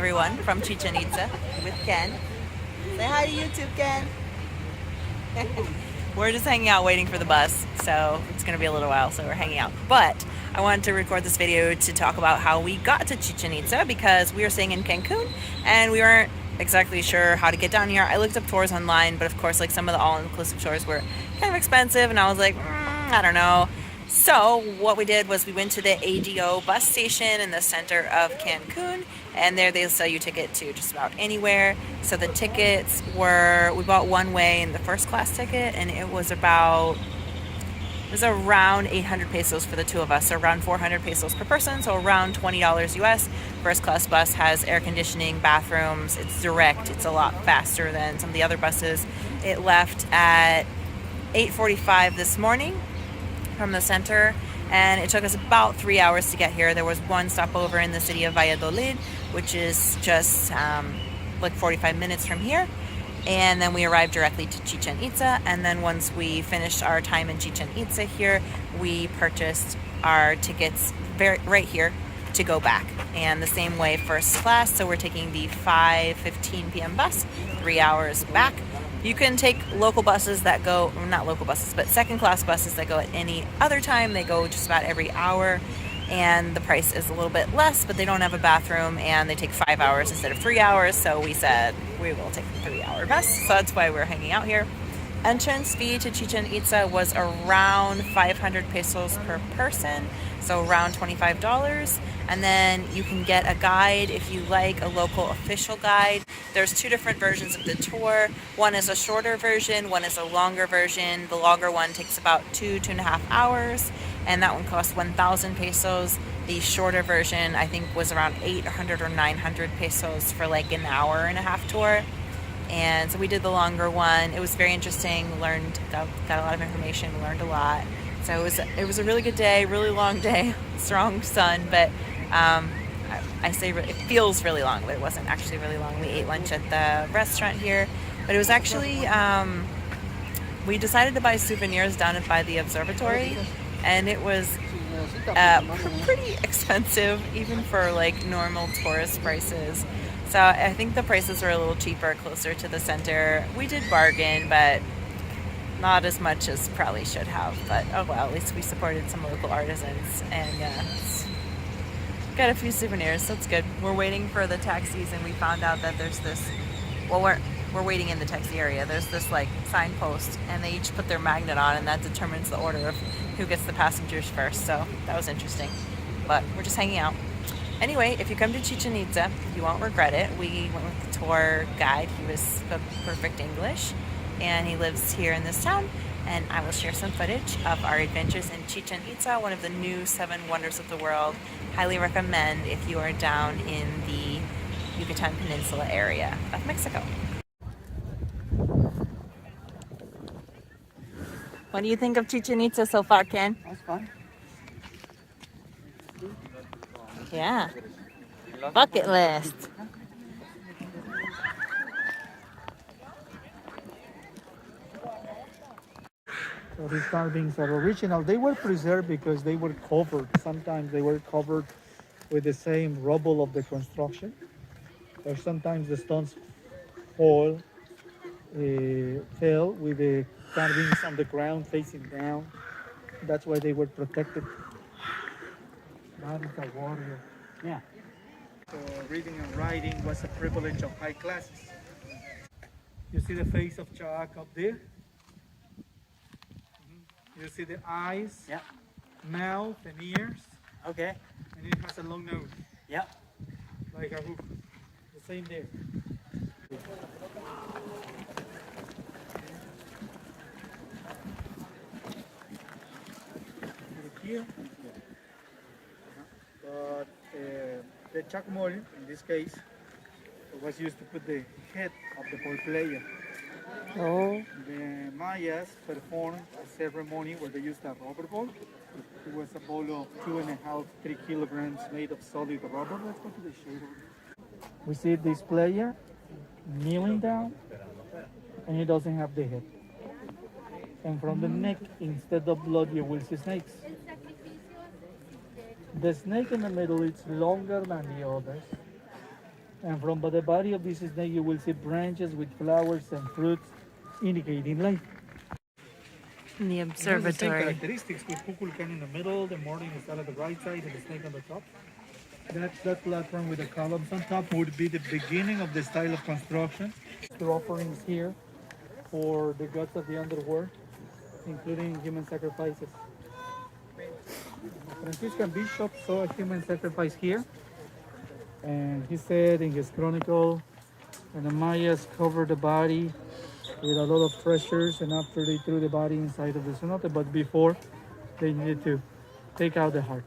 everyone from Chichén Itzá with Ken. Say hi to YouTube, Ken. We're just hanging out waiting for the bus, so it's going to be a little while, so we're hanging out. But I wanted to record this video to talk about how we got to Chichén Itzá because we were staying in Cancun and we weren't exactly sure how to get down here. I looked up tours online, but of course, like some of the all-inclusive tours were kind of expensive, and I was like, I don't know. So what we did was we went to the ADO bus station in the center of Cancun, and there they sell you a ticket to just about anywhere. So the tickets were, we bought one way in the first class ticket, and it was around 800 pesos for the two of us, so around 400 pesos per person, so around $20 US. First class bus has air conditioning, bathrooms, it's direct, it's a lot faster than some of the other buses. It left at 8:45 this morning from the center, and it took us about 3 hours to get here. There was one stopover in the city of Valladolid, which is just like 45 minutes from here. And then we arrived directly to Chichén Itzá, and then once we finished our time in Chichén Itzá here, we purchased our tickets right here to go back. And the same way, first class, so we're taking the 5:15 p.m. bus, 3 hours back. You can take local buses that go, not local buses, but second class buses that go at any other time. They go just about every hour, and the price is a little bit less, but they don't have a bathroom, and they take 5 hours instead of 3 hours. So we said we will take the 3-hour bus. So that's why we're hanging out here. Entrance fee to Chichén Itzá was around 500 pesos per person, so around $25. And then you can get a guide if you like, a local official guide. There's two different versions of the tour. One is a shorter version, one is a longer version. The longer one takes about 2.5 hours, and that one costs 1,000 pesos. The shorter version, I think, was around 800 or 900 pesos for like an hour and a half tour. And so we did the longer one. It was very interesting. Got a lot of information, learned a lot. So it was a really good day, really long day, strong sun, but I say it feels really long, but it wasn't actually really long. We ate lunch at the restaurant here, but it was actually, we decided to buy souvenirs down by the observatory, and it was pretty expensive, even for like normal tourist prices. So I think the prices were a little cheaper closer to the center. We did bargain, but not as much as probably should have. But oh well, at least we supported some local artisans and got a few souvenirs, so it's good. We're waiting for the taxis, and we found out that there's this, well, we're waiting in the taxi area. There's this like signpost, and they each put their magnet on, and that determines the order of who gets the passengers first. So that was interesting, but we're just hanging out. Anyway, if you come to Chichén Itzá, you won't regret it. We went with the tour guide. He spoke perfect English, and he lives here in this town. And I will share some footage of our adventures in Chichén Itzá, one of the new 7 wonders of the world. Highly recommend if you are down in the Yucatán Peninsula area of Mexico. What do you think of Chichén Itzá so far, Ken? That's fun. Yeah. Bucket list. So these carvings are original. They were preserved because they were covered. Sometimes they were covered with the same rubble of the construction. Or sometimes the stones fell with the carvings on the ground facing down. That's why they were protected. That is a warrior. Yeah. So reading and writing was a privilege of high classes. You see the face of Chaac up there? You see the eyes, Yeah. mouth, and ears, Okay. and it has a long nose, Yeah. like a hoof. The same there. Here. But the chacmol, in this case, was used to put the head of the ball player. Oh. The Mayas performed a ceremony where they used a rubber ball. It was a ball of 2.5, 3 kilograms made of solid rubber. Let's go to the shade. We see this player kneeling down, and he doesn't have the head. And from the neck, instead of blood, you will see snakes. The snake in the middle is longer than the others. And from the body of this snake, you will see branches with flowers and fruits indicating life. In the It has the same observatory. characteristics with Kukulkan in the middle, the morning star at the right side, and the snake on the top. That platform with the columns on top would be the beginning of the style of construction. The offerings here for the gods of the underworld, including human sacrifices. Franciscan bishop saw a human sacrifice here, and he said in his chronicle, and the Mayas covered the body with a lot of treasures, and after they threw the body inside of the cenote, but before they needed to take out the heart.